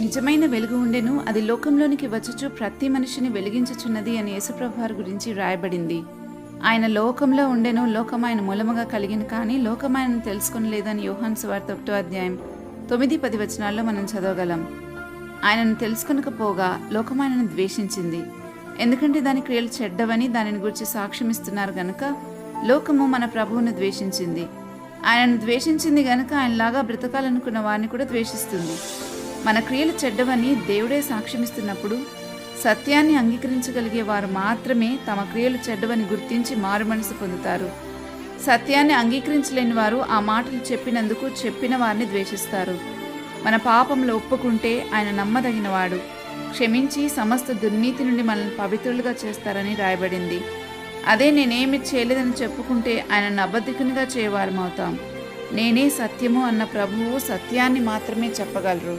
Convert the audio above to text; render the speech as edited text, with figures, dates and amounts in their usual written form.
నిజమైన వెలుగు ఉండెను, అది లోకంలోనికి వచ్చుచు ప్రతి మనిషిని వెలిగించుచున్నది అని యేసుప్రభువారి గురించి రాయబడింది. ఆయన లోకంలో ఉండెను, లోకం ఆయన మూలముగా కలిగిన కానీ లోకం ఆయనను తెలుసుకొనలేదని యోహాను సువార్త 1వ అధ్యాయం 9-10 వచనాల్లో మనం చదవగలం. ఆయనను తెలుసుకొనకపోగా లోకం ఆయనను ద్వేషించింది. ఎందుకంటే దాని క్రియలు చెడ్డవని దానిని గురించి సాక్ష్యమిస్తున్నారు గనుక లోకము మన ప్రభువును ద్వేషించింది. ఆయనను ద్వేషించింది గనుక ఆయనలాగా బ్రతకాలనుకున్న వారిని కూడా ద్వేషిస్తుంది. మన క్రియలు చెడ్డవని దేవుడే సాక్ష్యమిస్తున్నప్పుడు సత్యాన్ని అంగీకరించగలిగే వారు మాత్రమే తమ క్రియలు చెడ్డవని గుర్తించి మారు మనసు పొందుతారు. సత్యాన్ని అంగీకరించలేని వారు ఆ మాటలు చెప్పినందుకు చెప్పిన వారిని ద్వేషిస్తారు. మన పాపంలో ఒప్పుకుంటే ఆయన నమ్మదగినవాడు, క్షమించి సమస్త దుర్నీతి నుండి మనల్ని పవిత్రులుగా చేస్తారని రాయబడింది. అదే నేనేమి చేయలేదని చెప్పుకుంటే ఆయనను అబద్ధికునిగా చేయవారమవుతాం. నేనే సత్యము అన్న ప్రభువు సత్యాన్ని మాత్రమే చెప్పగలరు.